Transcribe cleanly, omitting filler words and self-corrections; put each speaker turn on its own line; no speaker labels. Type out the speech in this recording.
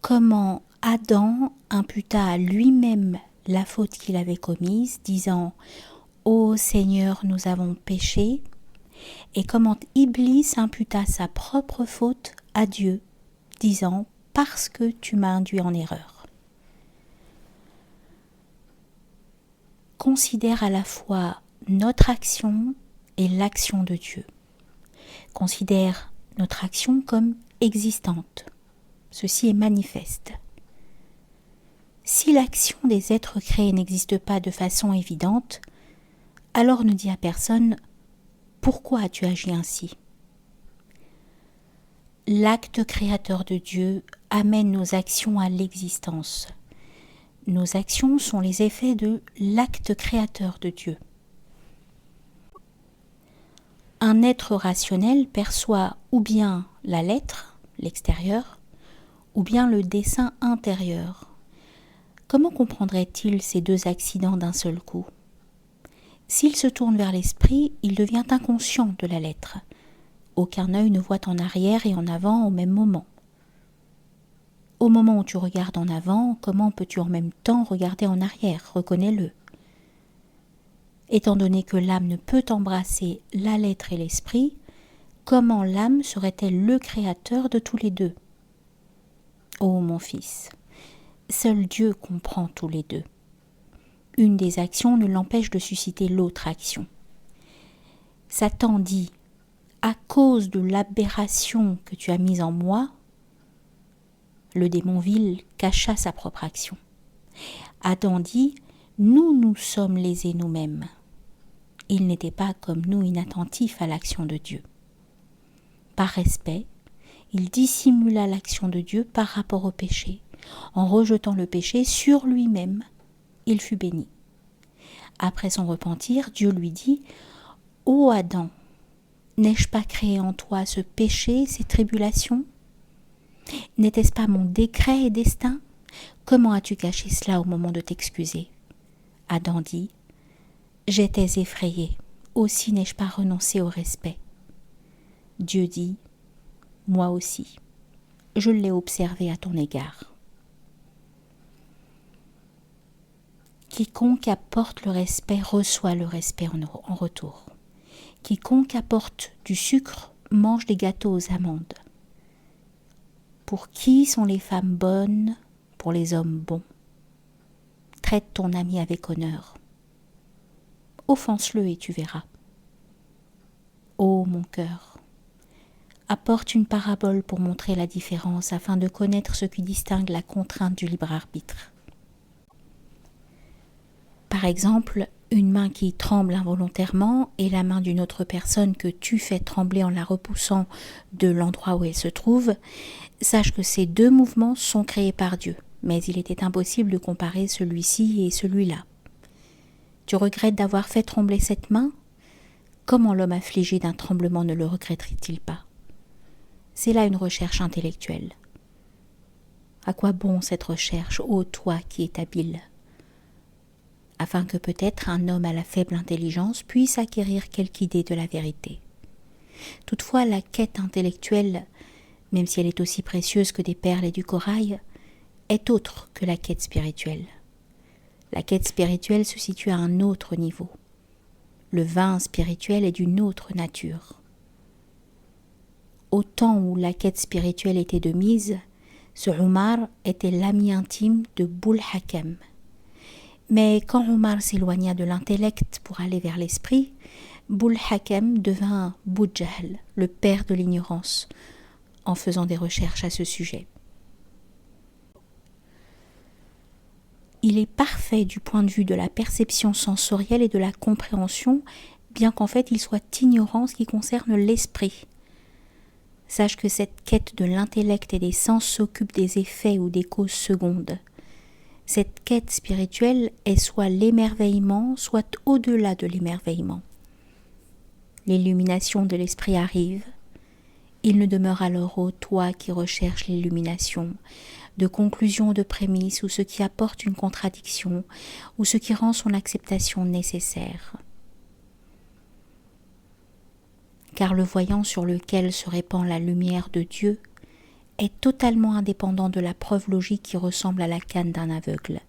comment Adam imputa à lui-même la faute qu'il avait commise, disant « Ô Seigneur, nous avons péché », et comment Iblis imputa sa propre faute à Dieu, disant « Parce que tu m'as induit en erreur ». Considère à la fois notre action et l'action de Dieu. Considère notre action comme existante. Ceci est manifeste. Si l'action des êtres créés n'existe pas de façon évidente, alors ne dis à personne « Pourquoi as-tu agi ainsi ?» L'acte créateur de Dieu amène nos actions à l'existence. Nos actions sont les effets de l'acte créateur de Dieu. Un être rationnel perçoit ou bien la lettre, l'extérieur, ou bien le dessin intérieur. Comment comprendrait-il ces deux accidents d'un seul coup ? S'il se tourne vers l'esprit, il devient inconscient de la lettre. Aucun œil ne voit en arrière et en avant au même moment. Au moment où tu regardes en avant, comment peux-tu en même temps regarder en arrière ? Reconnais-le. Étant donné que l'âme ne peut embrasser la lettre et l'esprit, comment l'âme serait-elle le créateur de tous les deux ? Ô mon fils, seul Dieu comprend tous les deux. Une des actions ne l'empêche de susciter l'autre action. Satan dit « À cause de l'aberration que tu as mise en moi », le démon vil cacha sa propre action. Adam dit « Nous sommes lésés nous-mêmes ». Il n'était pas comme nous inattentif à l'action de Dieu. Par respect, il dissimula l'action de Dieu par rapport au péché. En rejetant le péché sur lui-même, il fut béni. Après son repentir, Dieu lui dit « Ô Adam, n'ai-je pas créé en toi ce péché, ces tribulations ? N'était-ce pas mon décret et destin ? Comment as-tu caché cela au moment de t'excuser ?» Adam dit « J'étais effrayé, aussi n'ai-je pas renoncé au respect. » Dieu dit « Moi aussi, je l'ai observé à ton égard. » Quiconque apporte le respect reçoit le respect en retour. Quiconque apporte du sucre mange des gâteaux aux amandes. Pour qui sont les femmes bonnes, pour les hommes bons ? Traite ton ami avec honneur. Offense-le et tu verras. Ô mon cœur, apporte une parabole pour montrer la différence afin de connaître ce qui distingue la contrainte du libre arbitre. Par exemple, une main qui tremble involontairement et la main d'une autre personne que tu fais trembler en la repoussant de l'endroit où elle se trouve, sache que ces deux mouvements sont créés par Dieu, mais il était impossible de comparer celui-ci et celui-là. Tu regrettes d'avoir fait trembler cette main ? Comment l'homme affligé d'un tremblement ne le regretterait-il pas ? C'est là une recherche intellectuelle. À quoi bon cette recherche, ô toi qui es habile ? Afin que peut-être un homme à la faible intelligence puisse acquérir quelque idée de la vérité. Toutefois, la quête intellectuelle, même si elle est aussi précieuse que des perles et du corail, est autre que la quête spirituelle. La quête spirituelle se situe à un autre niveau. Le vin spirituel est d'une autre nature. Au temps où la quête spirituelle était de mise, ce Omar était l'ami intime de Boul Hakem. Mais quand Omar s'éloigna de l'intellect pour aller vers l'esprit, Boul Hakem devint Boudjahl, le père de l'ignorance, en faisant des recherches à ce sujet. Il est parfait du point de vue de la perception sensorielle et de la compréhension, bien qu'en fait il soit ignorant en ce qui concerne l'esprit. Sache que cette quête de l'intellect et des sens s'occupe des effets ou des causes secondes. Cette quête spirituelle est soit l'émerveillement, soit au-delà de l'émerveillement. L'illumination de l'esprit arrive. Il ne demeure alors au toi qui recherche l'illumination, de conclusion de prémisse ou ce qui apporte une contradiction ou ce qui rend son acceptation nécessaire. Car le voyant sur lequel se répand la lumière de Dieu est totalement indépendant de la preuve logique qui ressemble à la canne d'un aveugle.